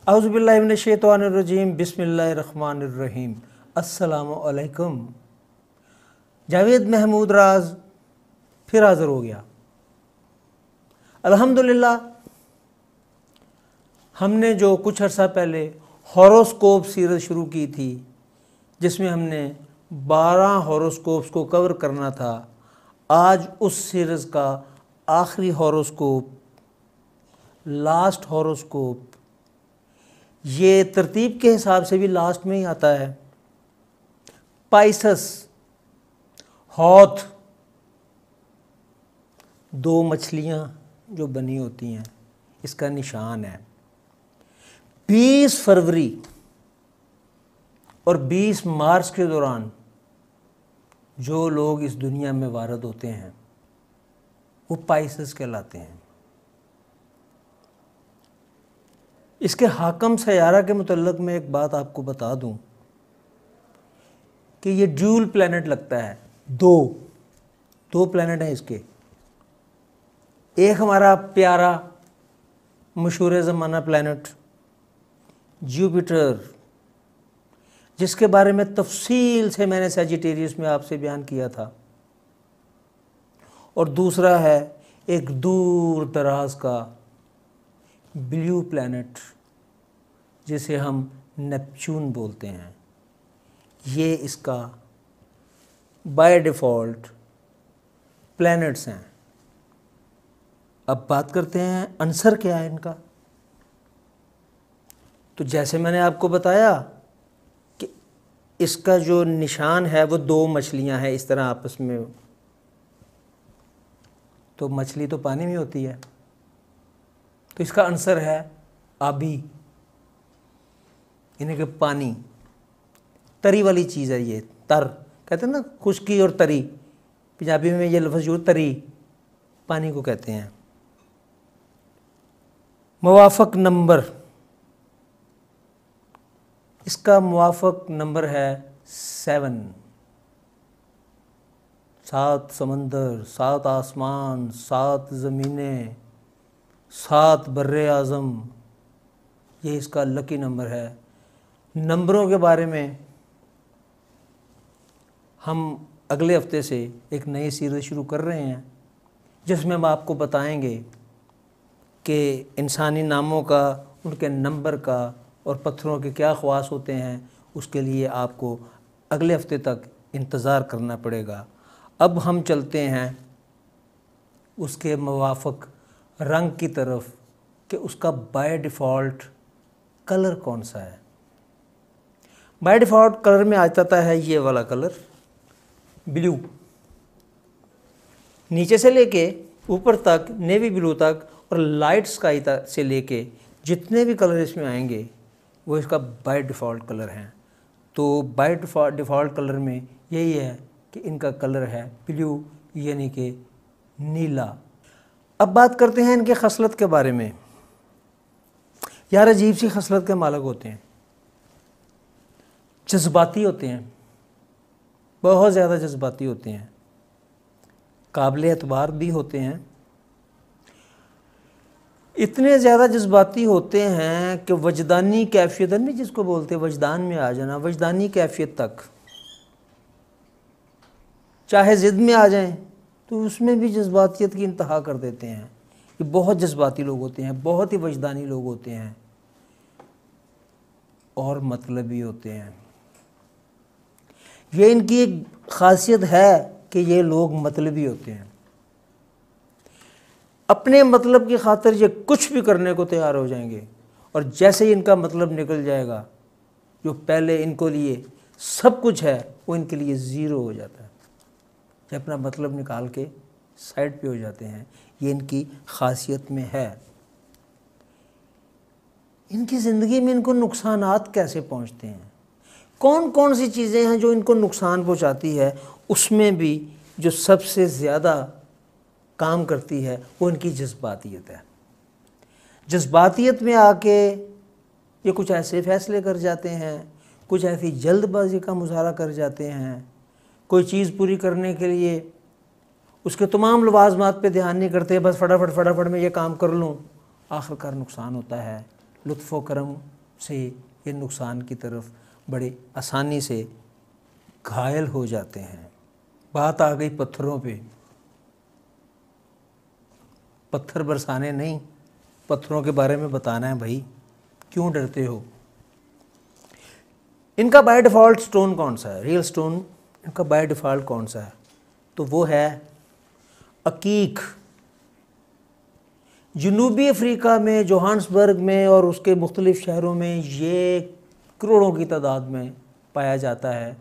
औज़ुबिल्लाहि मिनश्शैतानिर्रजीम बिस्मिल्लाहिर्रहमानिर्रहीम। अस्सलामु अलैकुम। जावेद महमूद राज फिर हाज़िर हो गया। अल्हम्दुलिल्लाह, हमने जो कुछ अर्सा पहले हॉरोस्कोप सीरीज़ शुरू की थी, जिसमें हमने 12 हॉरोस्कोप्स को कवर करना था, आज उस सीरीज़ का आखिरी हॉरोस्कोप, लास्ट हॉरोस्कोप, ये तरतीब के हिसाब से भी लास्ट में ही आता है। पाइसस, हौथ, दो मछलियाँ जो बनी होती हैं, इसका निशान है। 20 फरवरी और 20 मार्च के दौरान जो लोग इस दुनिया में वारद होते हैं वो पाइसस कहलाते हैं। इसके हाकम सयारा के मुतल्लिक़ मैं एक बात आपको बता दूं कि ये ड्यूल प्लैनेट लगता है। दो प्लैनेट हैं इसके। एक हमारा प्यारा मशहूर ज़माना प्लैनेट जुपिटर, जिसके बारे में तफसील से मैंने सजिटेरियस में आपसे बयान किया था, और दूसरा है एक दूर दराज का ब्लू प्लैनेट जिसे हम नेपच्यून बोलते हैं। ये इसका बाय डिफ़ॉल्ट प्लैनेट्स हैं। अब बात करते हैं आंसर क्या है इनका। तो जैसे मैंने आपको बताया कि इसका जो निशान है वो दो मछलियां हैं इस तरह आपस में। तो मछली तो पानी में होती है, तो इसका आंसर है आबी, यानी कि पानी, तरी वाली चीज़ है। ये तर कहते हैं ना, खुश्की और तरी, पंजाबी में ये लफ्ज़ जो तरी पानी को कहते हैं। मुवाफ़क़ नंबर, इसका मुवाफ़क़ नंबर है 7। 7 समंदर, 7 आसमान, 7 ज़मीनें, 7 बर्रे आज़म, ये इसका लकी नंबर है। नंबरों के बारे में हम अगले हफ्ते से एक नई सीरीज़ शुरू कर रहे हैं, जिसमें हम आपको बताएंगे कि इंसानी नामों का, उनके नंबर का और पत्थरों के क्या ख़वास होते हैं। उसके लिए आपको अगले हफ्ते तक इंतज़ार करना पड़ेगा। अब हम चलते हैं उसके मुवाफ़क़ रंग की तरफ कि उसका बाय डिफ़ॉल्ट कलर कौन सा है। बाय डिफ़ॉल्ट कलर में आ जाता है ये वाला कलर ब्लू, नीचे से लेके ऊपर तक नेवी ब्लू तक, और लाइट स्काई तक से लेके जितने भी कलर इसमें आएंगे वो इसका बाय डिफ़ॉल्ट कलर हैं। तो बाय डिफ़ॉल्ट कलर में यही है कि इनका कलर है ब्लू, यानी कि नीला। अब बात करते हैं इनके खसलत के बारे में। यार अजीब सी खसलत के मालिक होते हैं, जज्बाती होते हैं, बहुत ज़्यादा जज्बाती होते हैं, काबिल एतबार भी होते हैं। इतने ज़्यादा जज्बाती होते हैं कि वजदानी कैफियत नहीं, जिसको बोलते हैं वजदान में आ जाना, वजदानी कैफियत तक, चाहे ज़िद में आ जाएं तो उसमें भी जज्बातियत की इंतहा कर देते हैं। ये बहुत जज्बाती लोग होते हैं, बहुत ही वजदानी लोग होते हैं और मतलबी होते हैं। ये इनकी एक ख़ासियत है कि ये लोग मतलबी होते हैं। अपने मतलब की खातिर ये कुछ भी करने को तैयार हो जाएंगे, और जैसे ही इनका मतलब निकल जाएगा, जो पहले इनको लिए सब कुछ है वो इनके लिए ज़ीरो हो जाता है। ये अपना मतलब निकाल के साइड पे हो जाते हैं। ये इनकी ख़ासियत में है। इनकी ज़िंदगी में इनको नुकसानात कैसे पहुंचते हैं, कौन कौन सी चीज़ें हैं जो इनको नुकसान पहुंचाती है, उसमें भी जो सबसे ज़्यादा काम करती है वो इनकी जज्बातियत है। जज्बातियत में आके ये कुछ ऐसे फ़ैसले कर जाते हैं, कुछ ऐसी जल्दबाजी का मुजाहरा कर जाते हैं। कोई चीज़ पूरी करने के लिए उसके तमाम लवाज़मात पे ध्यान नहीं करते, बस फटाफट में ये काम कर लूँ, आखिरकार नुकसान होता है। लुत्फ़ व करम से ये नुकसान की तरफ बड़ी आसानी से घायल हो जाते हैं। बात आ गई पत्थरों पे। पत्थर बरसाने नहीं, पत्थरों के बारे में बताना है भाई, क्यों डरते हो। इनका बाय डिफ़ॉल्ट स्टोन कौन सा है, रियल स्टोन इनका बाय डिफ़ॉल्ट कौन सा है, तो वो है अकीक। जनूबी अफ्रीका में जोहान्सबर्ग में और उसके मुख्तलिफ़ शहरों में ये करोड़ों की तादाद में पाया जाता है।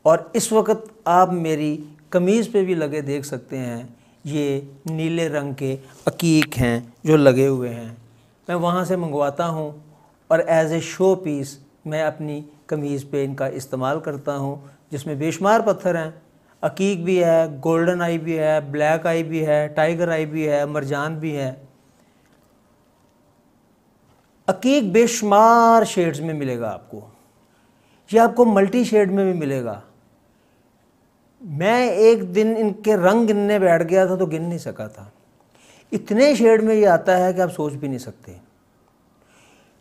और इस वक्त आप मेरी कमीज़ पे भी लगे देख सकते हैं, ये नीले रंग के अकीक हैं जो लगे हुए हैं। मैं वहाँ से मंगवाता हूँ और एज ए शो पीस मैं अपनी कमीज़ पे इनका इस्तेमाल करता हूँ, जिसमें बेशुमार पत्थर हैं। अकीक भी है, गोल्डन आई भी है, ब्लैक आई भी है, टाइगर आई भी है, मरजान भी है। अकीक बेशुमार शेड्स में मिलेगा आपको, ये आपको मल्टी शेड में भी मिलेगा। मैं एक दिन इनके रंग गिनने बैठ गया था तो गिन नहीं सका था, इतने शेड में ये आता है कि आप सोच भी नहीं सकते।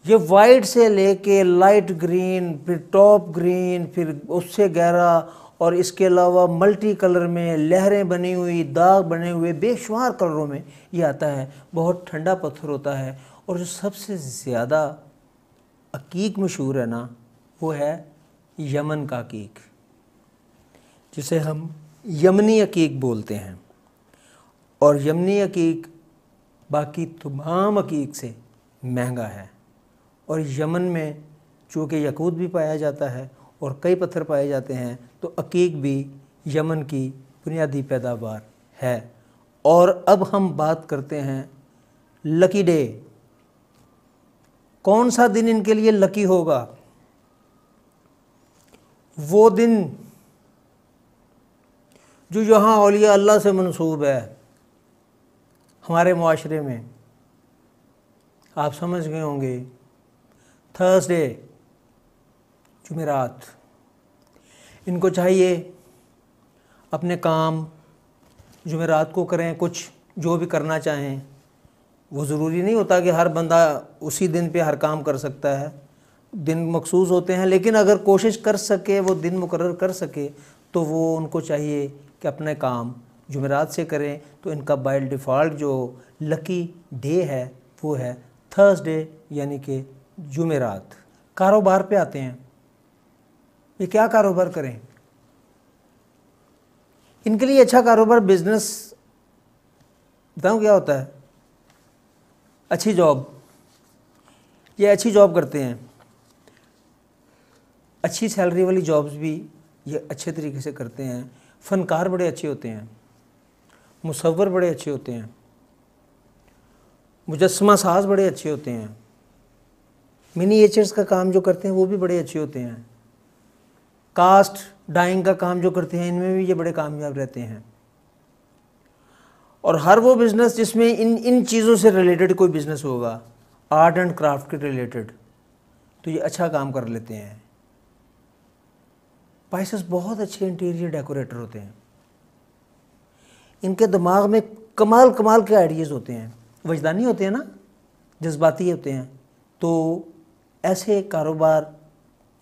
ये वाइट से लेके लाइट ग्रीन, फिर टॉप ग्रीन, फिर उससे गहरा, और इसके अलावा मल्टी कलर में लहरें बनी हुई, दाग बने हुए, बेशुमार कलरों में ये आता है। बहुत ठंडा पत्थर होता है। और जो सबसे ज़्यादा अकीक मशहूर है ना, वो है यमन का अकीक, जिसे हम यमनी अकीक बोलते हैं। और यमनी अकीक बाकी तमाम अकीक से महंगा है। और यमन में चूँकि यकूत भी पाया जाता है और कई पत्थर पाए जाते हैं, तो अकीक भी यमन की बुनियादी पैदावार है। और अब हम बात करते हैं लकी डे। कौन सा दिन इनके लिए लकी होगा? वो दिन जो यहाँ औलिया अल्लाह से मंसूब है हमारे मुआशरे में, आप समझ गए होंगे। थर्सडे, जुमेरात, इनको चाहिए अपने काम जुमेरात को करें, कुछ जो भी करना चाहें। वो ज़रूरी नहीं होता कि हर बंदा उसी दिन पे हर काम कर सकता है, दिन मखसूस होते हैं। लेकिन अगर कोशिश कर सके, वो दिन मुकर्रर कर सके, तो वो उनको चाहिए कि अपने काम जुमेरात से करें। तो इनका बाय डिफ़ॉल्ट जो लकी डे है वो है थर्सडे, यानी कि जुमेरात। कारोबार पे आते हैं, ये क्या कारोबार करें? इनके लिए अच्छा कारोबार, बिजनेस बताऊँ क्या होता है? अच्छी जॉब। ये अच्छी जॉब करते हैं, अच्छी सैलरी वाली जॉब्स भी ये अच्छे तरीके से करते हैं। फ़नकार बड़े अच्छे होते हैं, मुसव्वर बड़े अच्छे होते हैं, मुजस्समा साज बड़े अच्छे होते हैं, मिनीएचर्स का काम जो करते हैं वो भी बड़े अच्छे होते हैं, कास्ट डाइंग का काम जो करते हैं इनमें भी ये बड़े कामयाब रहते हैं। और हर वो बिज़नेस जिसमें इन चीज़ों से रिलेटेड कोई बिज़नेस होगा, आर्ट एंड क्राफ्ट के रिलेटेड, तो ये अच्छा काम कर लेते हैं। पाइसेस बहुत अच्छे इंटीरियर डेकोरेटर होते हैं, इनके दिमाग में कमाल कमाल के आइडियाज़ होते हैं, वजदानी होते हैं ना, जज्बाती होते हैं। तो ऐसे कारोबार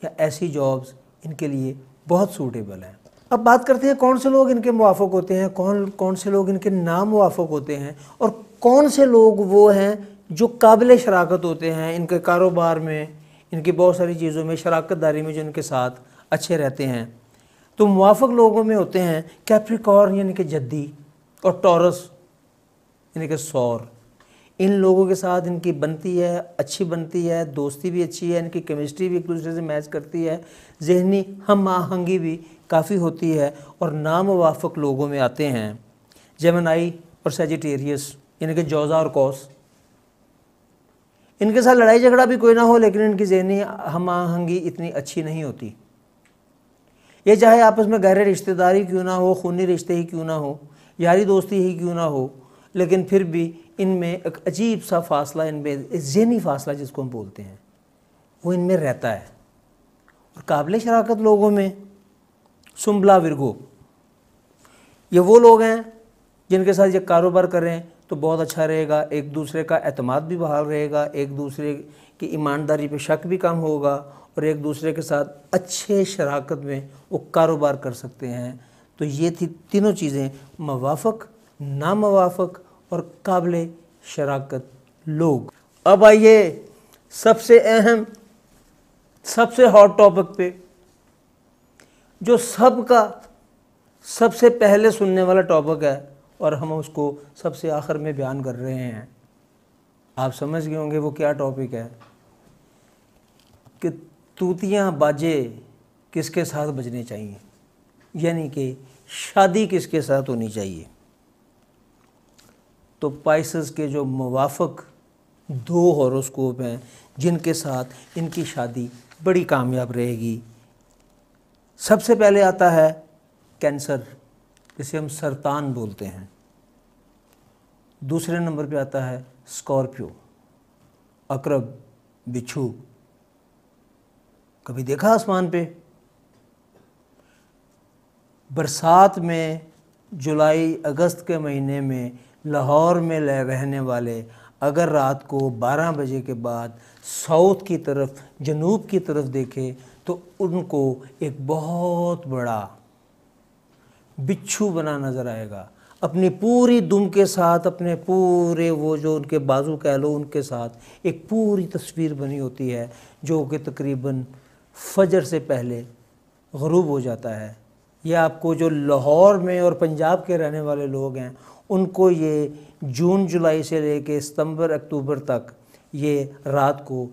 या ऐसी जॉब्स इनके लिए बहुत सूटेबल हैं। अब बात करते हैं कौन से लोग इनके मुवाफ़िक होते हैं, कौन से लोग इनके नामुवाफ़िक होते हैं, और कौन से लोग वो हैं जो काबिल शराकत होते हैं इनके कारोबार में, इनकी बहुत सारी चीज़ों में, शराकत दारी में, जो इनके साथ अच्छे रहते हैं। तो मुवाफ़िक लोगों में होते हैं कैप्रिकॉर्न यानी कि जद्दी, और टॉरस यानी कि सौर। इन लोगों के साथ इनकी बनती है, अच्छी बनती है, दोस्ती भी अच्छी है, इनकी केमिस्ट्री भी एक दूसरे से मैच करती है, ज़हनी हम आहंगी भी काफ़ी होती है। और नामुवाफ़िक लोगों में आते हैं जेमिनी और सजिटेरियस यानी कि जौज़ा और कौस। इनके साथ लड़ाई झगड़ा भी कोई ना हो, लेकिन इनकी ज़हनी हम आहंगी इतनी अच्छी नहीं होती। ये चाहे आपस में गहरे रिश्तेदारी क्यों ना हो, खूनी रिश्ते ही क्यों ना हो, यारी दोस्ती ही क्यों ना हो, लेकिन फिर भी इनमें एक अजीब सा फासला, इनमें ज़हनी फासला जिसको हम बोलते हैं, वो इनमें रहता है। और काबिल शराकत लोगों में सुम्बला विरगो, ये वो लोग हैं जिनके साथ ये कारोबार करें तो बहुत अच्छा रहेगा, एक दूसरे का एतमाद भी बहाल रहेगा, एक दूसरे कि ईमानदारी पे शक भी कम होगा और एक दूसरे के साथ अच्छे शराकत में वो कारोबार कर सकते हैं। तो ये थी तीनों चीज़ें, मवाफ़क, नामवाफ़क और काबिल शराकत लोग। अब आइए सबसे अहम, सबसे हॉट टॉपिक पे, जो सबका सबसे पहले सुनने वाला टॉपिक है और हम उसको सबसे आखिर में बयान कर रहे हैं। आप समझ गए होंगे वो क्या टॉपिक है कि तूतियाँ बाजे किसके साथ बजने चाहिए, यानी कि शादी किसके साथ होनी चाहिए। तो पाइसेस के जो मुवाफ़क 2 हॉरोस्कोप हैं जिनके साथ इनकी शादी बड़ी कामयाब रहेगी। सबसे पहले आता है कैंसर, जिसे हम सरतान बोलते हैं। दूसरे नंबर पे आता है स्कॉर्पियो, अकरब, बिच्छू। कभी देखा आसमान पे? बरसात में जुलाई अगस्त के महीने में लाहौर में रहने वाले अगर रात को 12 बजे के बाद साउथ की तरफ, जनूब की तरफ देखें तो उनको एक बहुत बड़ा बिच्छू बना नज़र आएगा, अपनी पूरी दुम के साथ, अपने पूरे वो जो उनके बाजू कह लो उनके साथ एक पूरी तस्वीर बनी होती है, जो कि तकरीबन फजर से पहले ग़ुरूब हो जाता है। यह आपको जो लाहौर में और पंजाब के रहने वाले लोग हैं उनको ये जून जुलाई से लेके सितंबर अक्टूबर तक ये रात को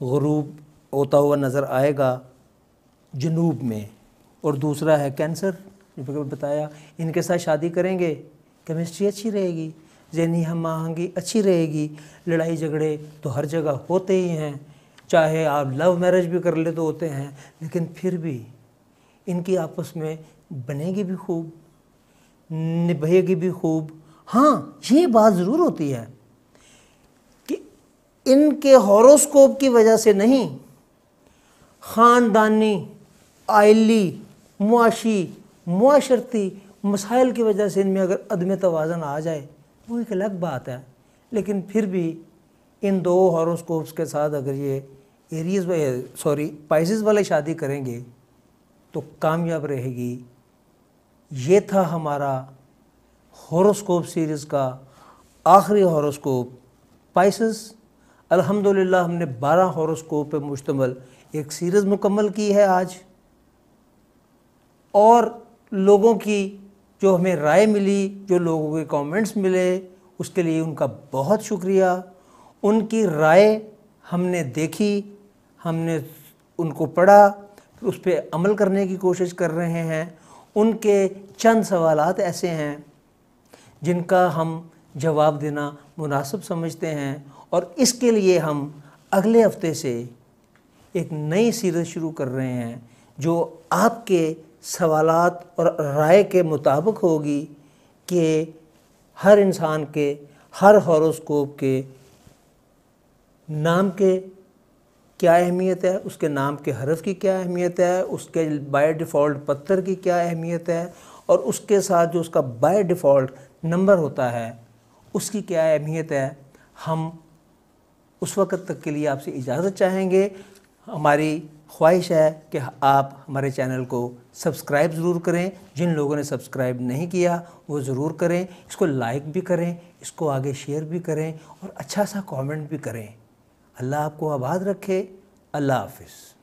ग़ुरूब होता हुआ नज़र आएगा जनूब में। और दूसरा है कैंसर, जो बताया, इनके साथ शादी करेंगे, केमिस्ट्री अच्छी रहेगी, ज़हनी हम आहंगी अच्छी रहेगी। लड़ाई झगड़े तो हर जगह होते ही हैं, चाहे आप लव मैरिज भी कर ले तो होते हैं, लेकिन फिर भी इनकी आपस में बनेगी भी खूब, निभेगी भी खूब। हाँ, ये बात ज़रूर होती है कि इनके हॉरोस्कोप की वजह से नहीं, ख़ानदानी, आइली, मुआशी, मुआशरती मसाइल की वजह से इनमें अगर अदम तवाज़न आ जाए वो एक अलग बात है। लेकिन फिर भी इन 2 हॉरोस्कोप्स के साथ अगर ये पाइसेस वाले शादी करेंगे तो कामयाब रहेगी। ये था हमारा हॉरोस्कोप सीरीज़ का आखिरी हॉरोस्कोप पाइसेस। अल्हम्दुलिल्लाह हमने 12 हॉरोस्कोप पे मुश्तमिल एक सीरीज़ मुकम्मल की है आज, और लोगों की जो हमें राय मिली, जो लोगों के कमेंट्स मिले, उसके लिए उनका बहुत शुक्रिया। उनकी राय हमने देखी, हमने उनको पढ़ा, फिर उस पर अमल करने की कोशिश कर रहे हैं। उनके चंद सवालात ऐसे हैं जिनका हम जवाब देना मुनासिब समझते हैं, और इसके लिए हम अगले हफ्ते से एक नई सीरीज़ शुरू कर रहे हैं जो आपके सवालात और राय के मुताबिक होगी कि हर इंसान के, हर हॉरोस्कोप के नाम के क्या अहमियत है, उसके नाम के हरफ की क्या अहमियत है, उसके बाय डिफ़ॉल्ट पत्थर की क्या अहमियत है, और उसके साथ जो उसका बाय डिफ़ॉल्ट नंबर होता है उसकी क्या अहमियत है। हम उस वक़्त तक के लिए आपसे इजाज़त चाहेंगे। हमारी ख्वाहिश है कि आप हमारे चैनल को सब्सक्राइब ज़रूर करें। जिन लोगों ने सब्सक्राइब नहीं किया वो ज़रूर करें, इसको लाइक भी करें, इसको आगे शेयर भी करें और अच्छा सा कमेंट भी करें। अल्लाह आपको आबाद रखे। अल्लाह हाफ़िज़।